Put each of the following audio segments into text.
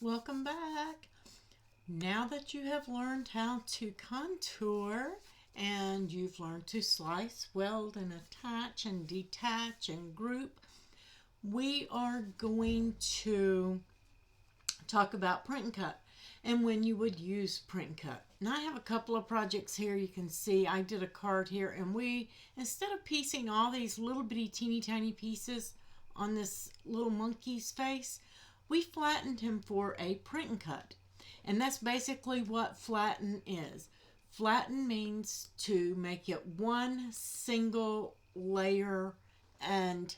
Welcome back. Now that you have learned how to contour and you've learned to slice, weld, and attach and detach and group, we are going to talk about print and cut and when you would use print and cut. Now I have a couple of projects here. You can see I did a card here, and we, instead of piecing all these little bitty teeny tiny pieces on this little monkey's face, we flattened him for a print and cut. And that's basically what flatten is. Flatten means to make it one single layer and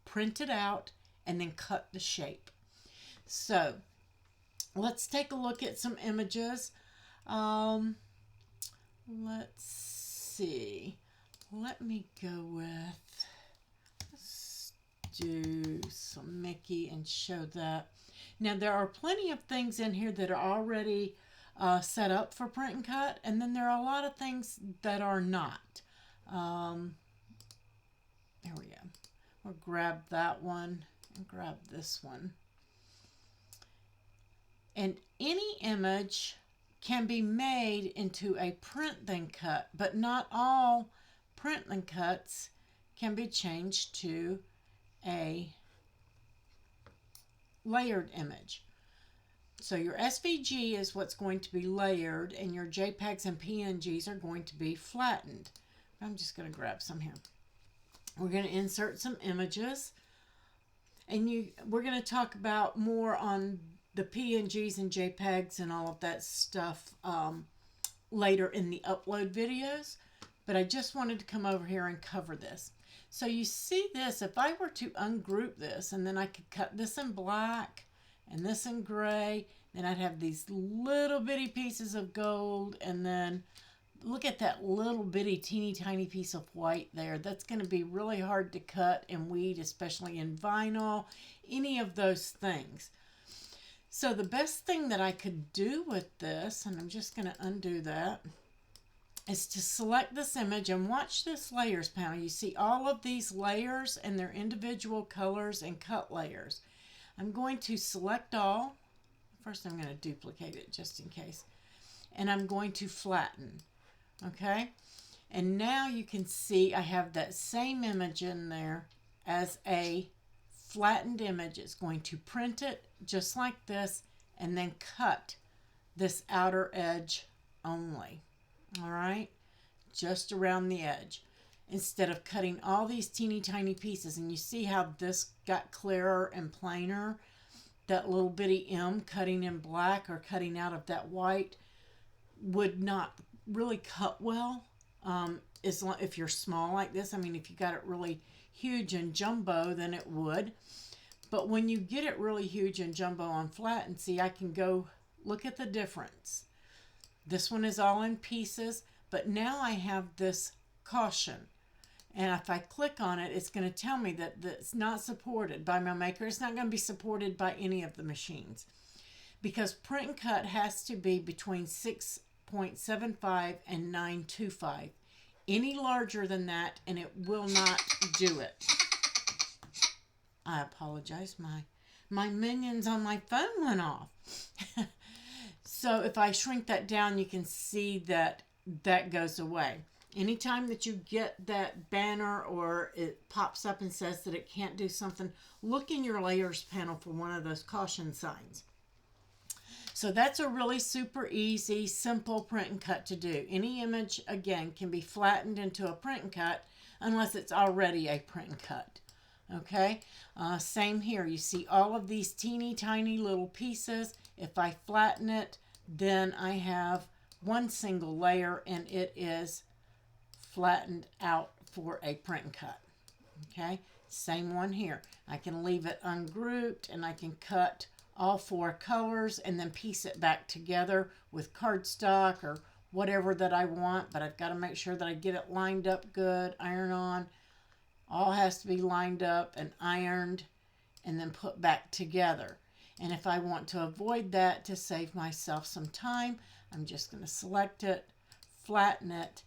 print it out and then cut the shape. So let's take a look at some images. Let's see. Let me go with, let's do some Mickey and show that. Now there are plenty of things in here that are already set up for print and cut, and then there are a lot of things that are not. There we go. We'll grab that one and grab this one. And any image can be made into a print then cut, but not all print and cuts can be changed to a layered image. So your SVG is what's going to be layered, and your JPEGs and PNGs are going to be flattened. I'm just going to grab some here. We're going to insert some images, and we're going to talk about more on the PNGs and JPEGs and all of that stuff later in the upload videos, but I just wanted to come over here and cover this. So you see this, if I were to ungroup this, and then I could cut this in black and this in gray, then I'd have these little bitty pieces of gold, and then look at that little bitty teeny tiny piece of white there. That's going to be really hard to cut and weed, especially in vinyl, any of those things. So the best thing that I could do with this, and I'm just going to undo that, is to select this image and watch this layers panel. You see all of these layers and their individual colors and cut layers. I'm going to select all. First I'm going to duplicate it just in case. And I'm going to flatten. Okay? And now you can see I have that same image in there as a flattened image. It's going to print it just like this and then cut this outer edge only. All right, just around the edge, instead of cutting all these teeny tiny pieces. And you see how this got clearer and plainer. That little bitty M cutting in black or cutting out of that white would not really cut well if you're small like this. I mean, if you got it really huge and jumbo, then it would. But when you get it really huge and jumbo on flat, and see, I can go look at the difference. This one is all in pieces, but now I have this caution. And if I click on it, it's going to tell me that it's not supported by my maker. It's not going to be supported by any of the machines, because print and cut has to be between 6.75 and 925. Any larger than that, and it will not do it. I apologize. My minions on my phone went off. So if I shrink that down, you can see that that goes away. Anytime that you get that banner or it pops up and says that it can't do something, look in your layers panel for one of those caution signs. So that's a really super easy, simple print and cut to do. Any image, again, can be flattened into a print and cut unless it's already a print and cut. Okay, same here. You see all of these teeny tiny little pieces. If I flatten it, then I have one single layer and it is flattened out for a print and cut. Okay, same one here. I can leave it ungrouped and I can cut all four colors and then piece it back together with cardstock or whatever that I want, but I've got to make sure that I get it lined up good, iron on. All has to be lined up and ironed and then put back together. And if I want to avoid that to save myself some time, I'm just going to select it, flatten it,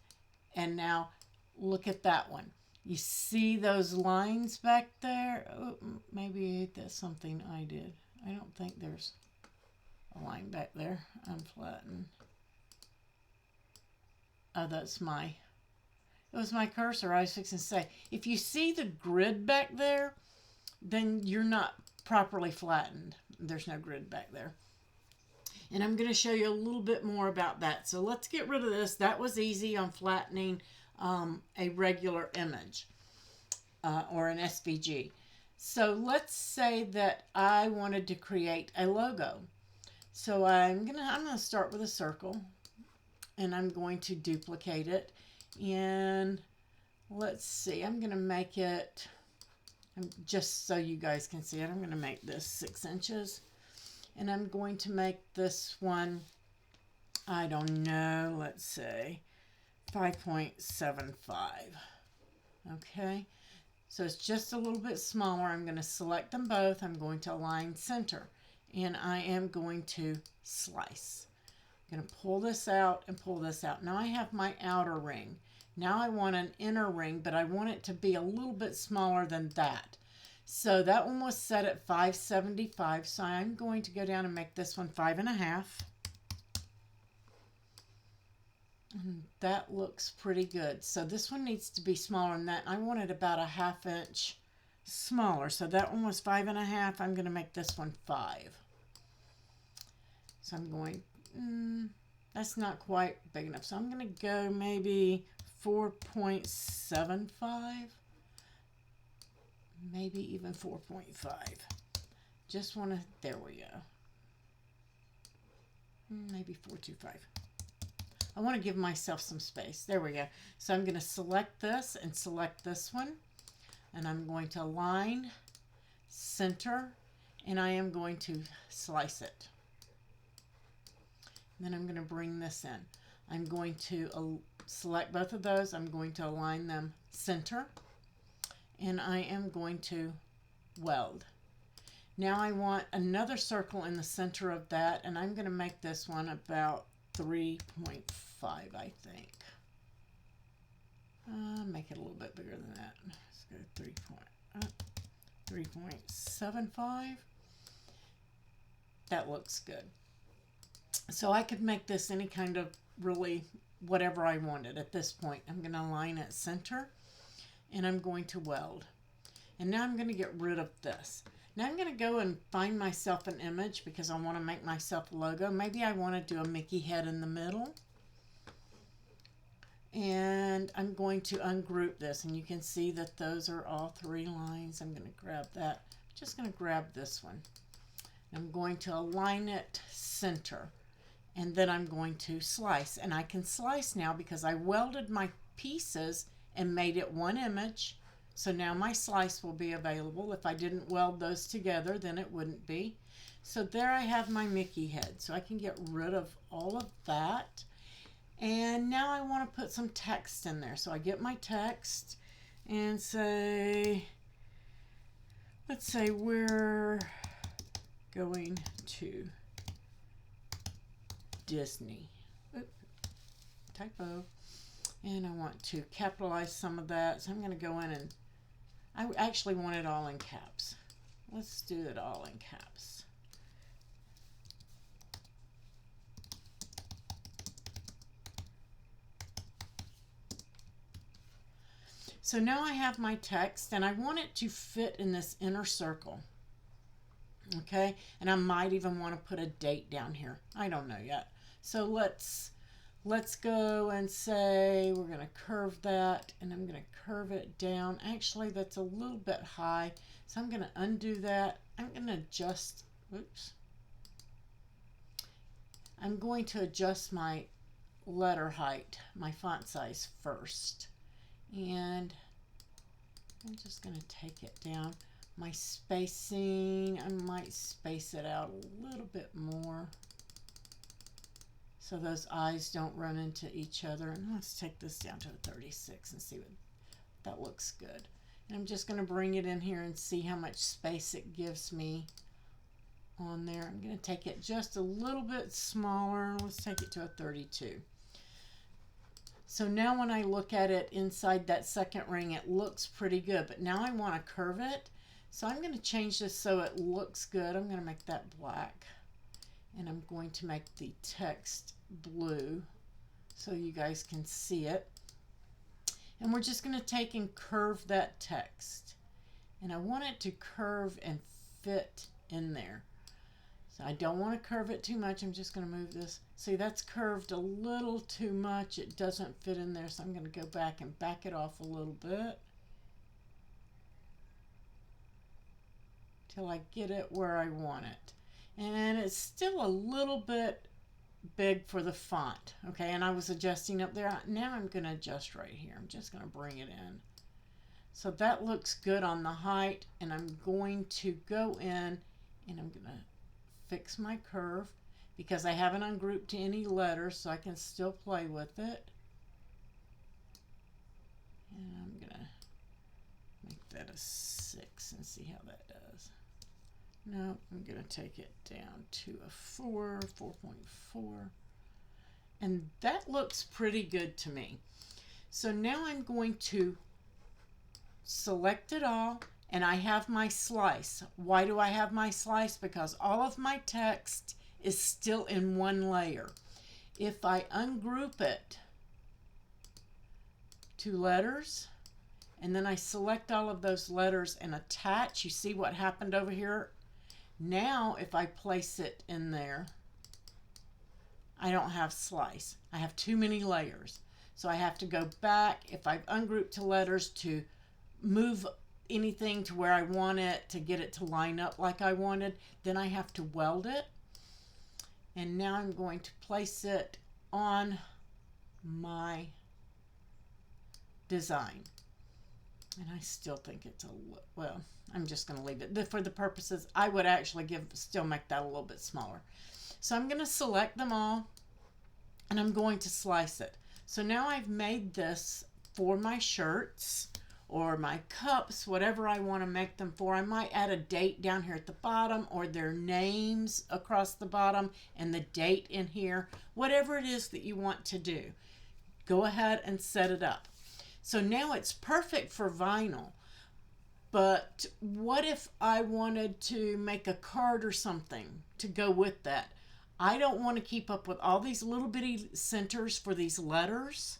and now look at that one. You see those lines back there? Oh, maybe that's something I did. I don't think there's a line back there. Unflatten. Oh, that's my, it was my cursor. I was fixing to say, if you see the grid back there, then you're not properly flattened. There's no grid back there. And I'm going to show you a little bit more about that. So let's get rid of this. That was easy on flattening a regular image or an SVG. So let's say that I wanted to create a logo. So I'm gonna start with a circle, and I'm going to duplicate it. And let's see, I'm gonna make it, just so you guys can see it, I'm gonna make this 6 inches. And I'm going to make this one, I don't know, let's say 5.75. Okay, so it's just a little bit smaller. I'm going to select them both. I'm going to align center, and I am going to slice. I'm going to pull this out and pull this out. Now I have my outer ring. Now I want an inner ring, but I want it to be a little bit smaller than that. So that one was set at 5.75. So I'm going to go down and make this one 5.5. And that looks pretty good. So this one needs to be smaller than that. I want it about a 1/2 inch smaller. So that one was 5.5. I'm going to make this one 5. So I'm going, that's not quite big enough. So I'm going to go maybe 4.75. Maybe even 4.5. Just want to, there we go. Maybe 4.25. I want to give myself some space. There we go. So I'm going to select this and select this one. And I'm going to align, center, and I am going to slice it. And then I'm going to bring this in. I'm going to select both of those. I'm going to align them center. And I am going to weld. Now I want another circle in the center of that, and I'm going to make this one about 3.5, I think. Make it a little bit bigger than that. Let's go 3.75. That looks good. So I could make this any kind of really whatever I wanted at this point. I'm going to align it center. And I'm going to weld. And now I'm going to get rid of this. Now I'm going to go and find myself an image because I want to make myself a logo. Maybe I want to do a Mickey head in the middle. And I'm going to ungroup this. And you can see that those are all 3 lines. I'm going to grab that. I'm just going to grab this one. I'm going to align it center. And then I'm going to slice. And I can slice now because I welded my pieces and made it one image. So now my slice will be available. If I didn't weld those together, then it wouldn't be. So there I have my Mickey head. So I can get rid of all of that. And now I want to put some text in there. So I get my text and say, let's say we're going to Disney. Oops, typo. And I want to capitalize some of that. So I'm going to go in and I actually want it all in caps. Let's do it all in caps. So now I have my text and I want it to fit in this inner circle. Okay, and I might even want to put a date down here. I don't know yet. So let's go and say we're going to curve that, and I'm going to curve it down. Actually, that's a little bit high, so I'm going to undo that. I'm going to adjust, oops. I'm going to adjust my letter height, my font size first. And I'm just going to take it down. My spacing, I might space it out a little bit more so those eyes don't run into each other. And let's take this down to a 36 and see what that looks good. And I'm just going to bring it in here and see how much space it gives me on there. I'm going to take it just a little bit smaller. Let's take it to a 32. So now when I look at it inside that second ring, it looks pretty good. But now I want to curve it. So I'm going to change this so it looks good. I'm going to make that black. And I'm going to make the text blue so you guys can see it. And we're just going to take and curve that text. And I want it to curve and fit in there. So I don't want to curve it too much. I'm just going to move this. See, that's curved a little too much. It doesn't fit in there. So I'm going to go back and back it off a little bit till I get it where I want it. And it's still a little bit big for the font. Okay, and I was adjusting up there. Now I'm going to adjust right here. I'm just going to bring it in. So that looks good on the height, and I'm going to go in and I'm going to fix my curve because I haven't ungrouped any letters, so I can still play with it. And I'm going to make that a 6 and see how that does. No, I'm going to take it down to a 4, 4.4. And that looks pretty good to me. So now I'm going to select it all, and I have my slice. Why do I have my slice? Because all of my text is still in one layer. If I ungroup it to letters, and then I select all of those letters and attach, you see what happened over here? Now, if I place it in there, I don't have slice. I have too many layers. So I have to go back, if I've ungrouped to letters, to move anything to where I want it, to get it to line up like I wanted. Then I have to weld it. And now I'm going to place it on my design. And I still think it's well, I'm just going to leave it. For the purposes, I would actually still make that a little bit smaller. So I'm going to select them all, and I'm going to slice it. So now I've made this for my shirts or my cups, whatever I want to make them for. I might add a date down here at the bottom, or their names across the bottom and the date in here. Whatever it is that you want to do, go ahead and set it up. So now it's perfect for vinyl. But what if I wanted to make a card or something to go with that? I don't want to keep up with all these little bitty centers for these letters.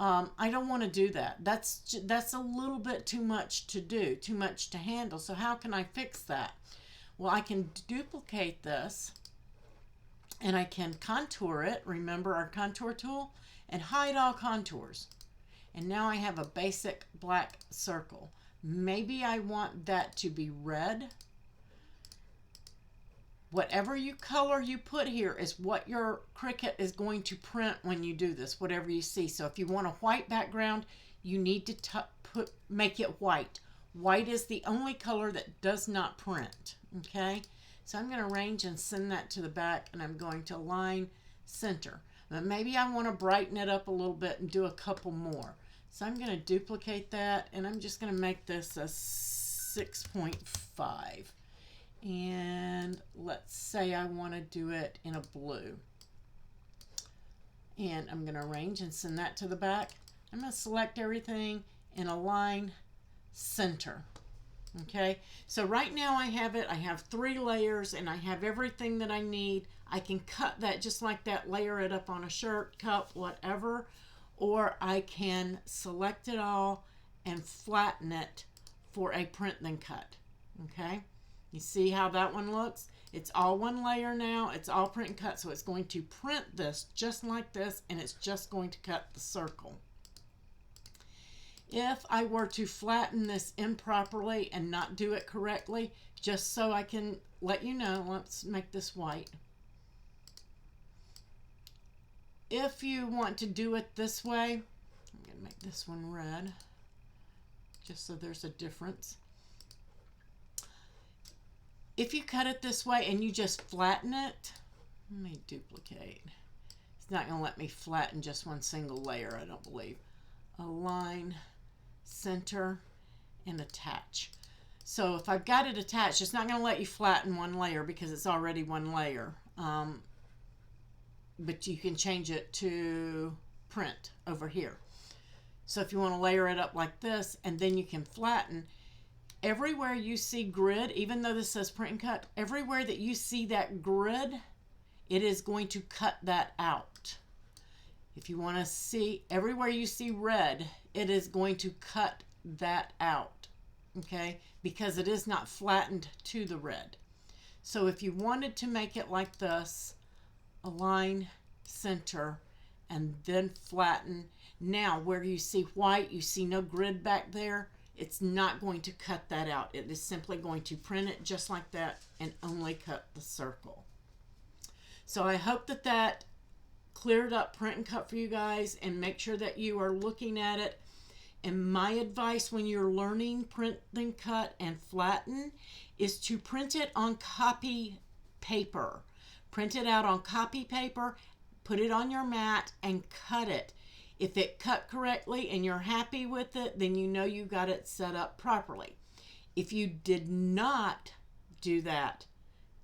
I don't want to do that. That's a little bit too much to do, too much to handle. So how can I fix that? Well, I can duplicate this, and I can contour it. Remember our contour tool? And hide all contours. And now I have a basic black circle. Maybe I want that to be red. Whatever color you put here is what your Cricut is going to print when you do this, whatever you see. So if you want a white background, you need to make it white. White is the only color that does not print, okay? So I'm going to arrange and send that to the back, and I'm going to align center. But maybe I want to brighten it up a little bit and do a couple more. So I'm going to duplicate that, and I'm just going to make this a 6.5. And let's say I want to do it in a blue. And I'm going to arrange and send that to the back. I'm going to select everything and align center. Okay, so right now I have it. I have 3 layers, and I have everything that I need. I can cut that just like that, layer it up on a shirt, cup, whatever. Or I can select it all and flatten it for a print then cut. Okay. You see how that one looks? It's all one layer now. It's all print and cut. So it's going to print this just like this, and it's just going to cut the circle. If I were to flatten this improperly and not do it correctly, just so I can let you know, let's make this white. If you want to do it this way, I'm going to make this one red, just so there's a difference. If you cut it this way and you just flatten it, let me duplicate. It's not going to let me flatten just one single layer, I don't believe. Align, center, and attach. So if I've got it attached, it's not going to let you flatten one layer because it's already one layer. But you can change it to print over here. So if you want to layer it up like this, and then you can flatten, everywhere you see grid, even though this says print and cut, everywhere that you see that grid, it is going to cut that out. If you want to see, everywhere you see red, it is going to cut that out, okay? Because it is not flattened to the red. So if you wanted to make it like this, align, center, and then flatten. Now where you see white, you see no grid back there, it's not going to cut that out. It is simply going to print it just like that and only cut the circle. So I hope that that cleared up print and cut for you guys, and make sure that you are looking at it. And my advice when you're learning print then cut and flatten is to print it on copy paper. Print it out on copy paper, put it on your mat, and cut it. If it cut correctly and you're happy with it, then you know you got it set up properly. If you did not do that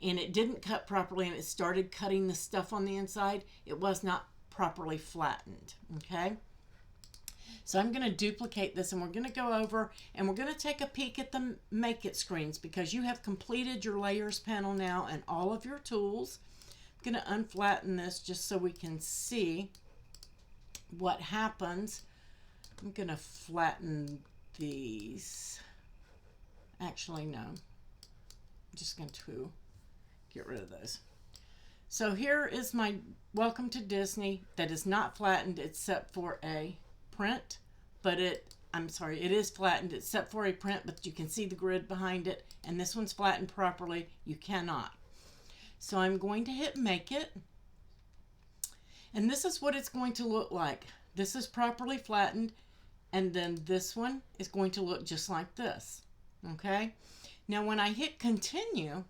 and it didn't cut properly and it started cutting the stuff on the inside, it was not properly flattened, okay? So I'm going to duplicate this, and we're going to go over and we're going to take a peek at the Make It screens, because you have completed your layers panel now and all of your tools. I'm going to unflatten this just so we can see what happens. I'm going to flatten these. Actually, no. I'm just going to get rid of those. So here is my Welcome to Disney that is not flattened except for a print, but it is flattened except for a print, but you can see the grid behind it, and this one's flattened properly. You cannot. So I'm going to hit Make It, and this is what it's going to look like. This is properly flattened, and then this one is going to look just like this. Okay, now when I hit Continue,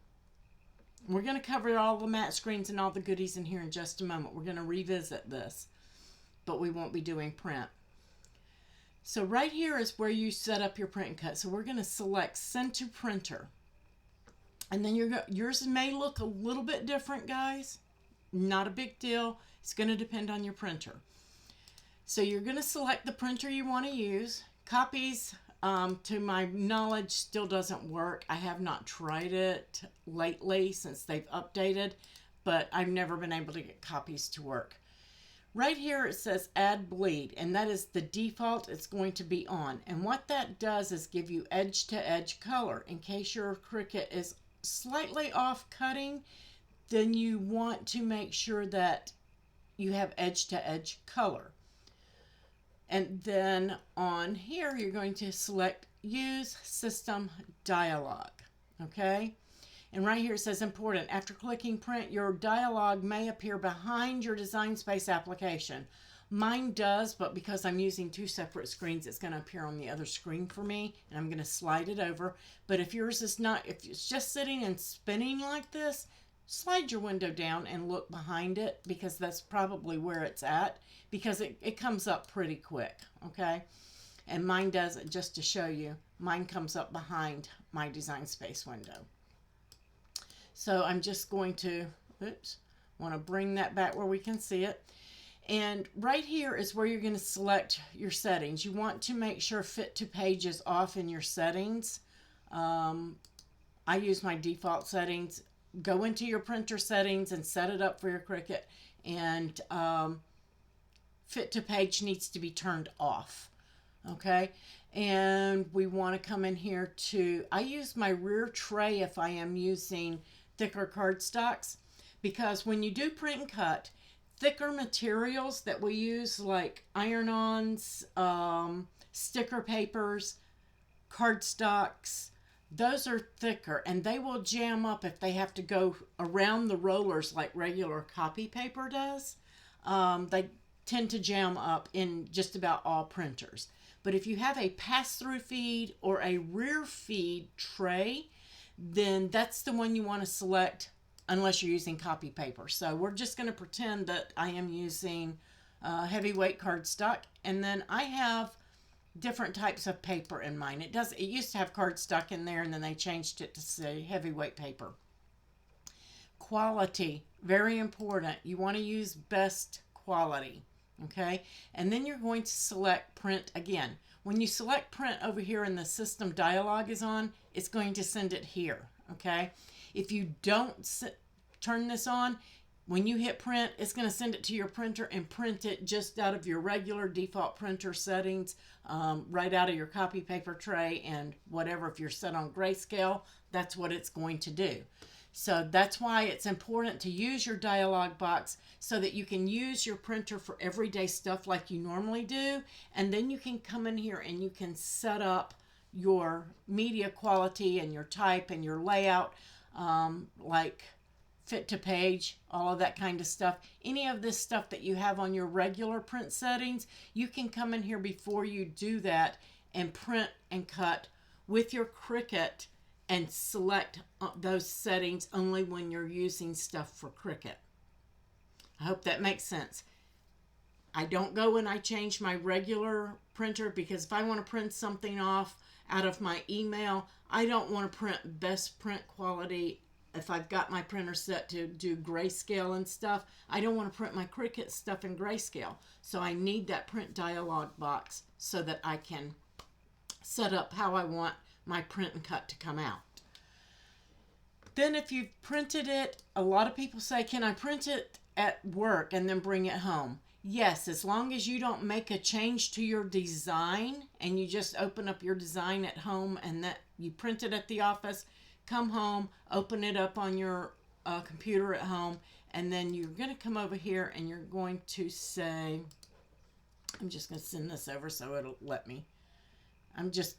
we're going to cover all the matte screens and all the goodies in here in just a moment. We're going to revisit this, but we won't be doing print. So right here is where you set up your print and cut. So we're going to select Send to Printer. And then yours may look a little bit different, guys. Not a big deal. It's going to depend on your printer. So you're going to select the printer you want to use. Copies, to my knowledge, still doesn't work. I have not tried it lately since they've updated, but I've never been able to get copies to work. Right here it says Add Bleed, and that is the default it's going to be on. And what that does is give you edge-to-edge color. In case your Cricut is slightly off cutting, then you want to make sure that you have edge-to-edge color. And then on here you're going to select Use System Dialog, okay? And right here it says important. After clicking print, your dialog may appear behind your Design Space application. Mine does, but because I'm using two separate screens, it's going to appear on the other screen for me, and I'm going to slide it over. But if yours is not, if it's just sitting and spinning like this, slide your window down and look behind it, because that's probably where it's at, because it comes up pretty quick, okay? And mine does it, just to show you. Mine comes up behind my Design Space window. So I'm just going to, want to bring that back where we can see it. And right here is where you're going to select your settings. You want to make sure Fit to Page is off in your settings. I use my default settings. Go into your printer settings and set it up for your Cricut. And Fit to Page needs to be turned off. Okay. And we want to come in here to, I use my rear tray if I am using thicker cardstocks, because when you do print and cut, thicker materials that we use like iron-ons, sticker papers, cardstocks, those are thicker and they will jam up if they have to go around the rollers like regular copy paper does. They tend to jam up in just about all printers. But if you have a pass-through feed or a rear feed tray, then that's the one you want to select unless you're using copy paper. So we're just going to pretend that I am using heavyweight cardstock, and then I have different types of paper in mine. It used to have cardstock in there, and then they changed it to say heavyweight paper. Quality, very important. You want to use best quality, okay? And then you're going to select print again. When you select print over here and the system dialog is on, it's going to send it here, okay? If you don't turn this on, When you hit print, it's going to send it to your printer and print it just out of your regular default printer settings, right out of your copy paper tray and whatever. If you're set on grayscale, that's what it's going to do. So that's why it's important to use your dialog box so that you can use your printer for everyday stuff like you normally do. And then you can come in here and you can set up your media quality and your type and your layout, like fit to page, all of that kind of stuff. Any of this stuff that you have on your regular print settings, you can come in here before you do that and print and cut with your Cricut and select those settings only when you're using stuff for Cricut. I hope that makes sense. I don't go and I change my regular printer, because if I want to print something off out of my email, I don't want to print best print quality. If I've got my printer set to do grayscale and stuff, I don't want to print my Cricut stuff in grayscale. So I need that print dialog box so that I can set up how I want my print and cut to come out. Then if you've printed it, a lot of people say, can I print it at work and then bring it home? Yes, as long as you don't make a change to your design and you just open up your design at home and that you print it at the office, come home, open it up on your computer at home, and then you're going to come over here and you're going to say, I'm just going to send this over so it'll let me. I'm just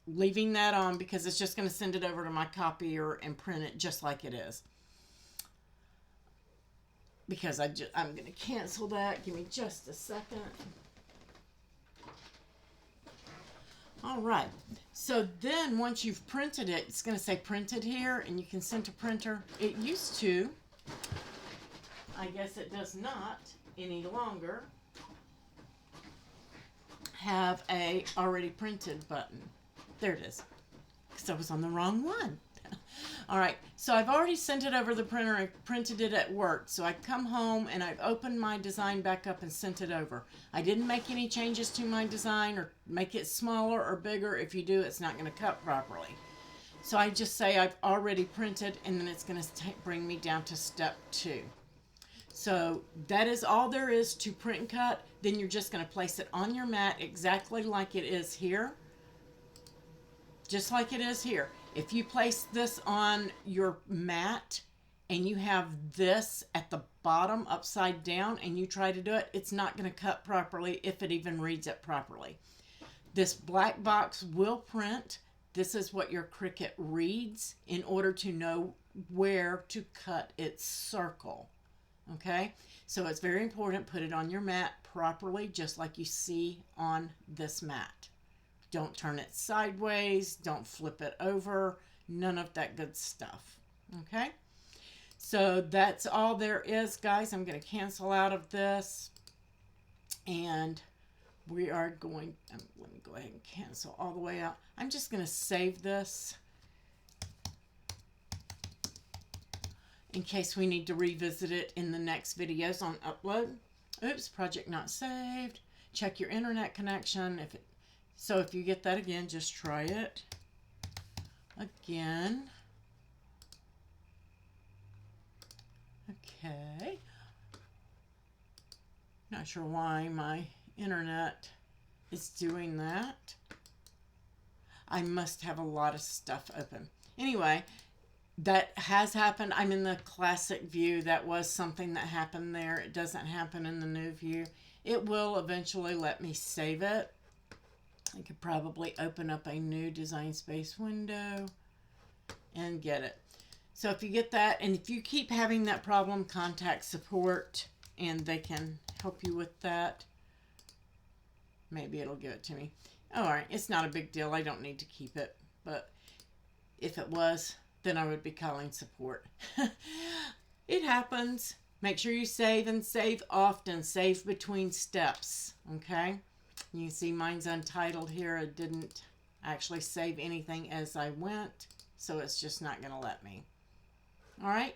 leaving that on because it's just going to send it over to my copier and print it just like it is. Because I'm going to cancel that. Give me just a second. All right, so then once you've printed it, it's going to say printed here, and you can send to printer. It used to, I guess it does not any longer, have a already printed button. There it is, because I was on the wrong one. All right, so I've already sent it over the printer. I printed it at work. So I come home and I've opened my design back up and sent it over. I didn't make any changes to my design or make it smaller or bigger. If you do, it's not going to cut properly. So I just say I've already printed, and then it's going to bring me down to step 2. So that is all there is to print and cut. Then you're just going to place it on your mat exactly like it is here. Just like it is here. If you place this on your mat and you have this at the bottom upside down and you try to do it, it's not going to cut properly if it even reads it properly. This black box will print. This is what your Cricut reads in order to know where to cut its circle. Okay? So it's very important. Put it on your mat properly, just like you see on this mat. Don't turn it sideways. Don't flip it over. None of that good stuff. Okay? So that's all there is, guys. I'm going to cancel out of this. And we are going... let me go ahead and cancel all the way out. I'm just going to save this in case we need to revisit it in the next videos on upload. Oops, project not saved. Check your internet connection. So if you get that again, just try it again. Okay. Not sure why my internet is doing that. I must have a lot of stuff open. Anyway, that has happened. I'm in the classic view. That was something that happened there. It doesn't happen in the new view. It will eventually let me save it. I could probably open up a new design space window and get it. So if you get that, and if you keep having that problem, contact support and they can help you with that. Maybe it'll give it to me. All right, it's not a big deal. I don't need to keep it, but if it was, then I would be calling support. It happens. Make sure you save and save often. Save between steps, okay? You can see mine's untitled here. It didn't actually save anything as I went, so it's just not going to let me. All right,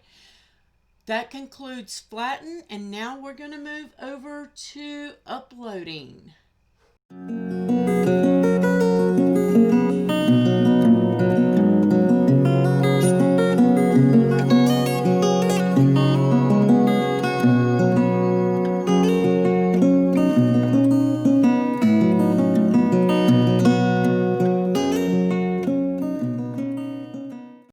that concludes Flatten, and now we're going to move over to uploading.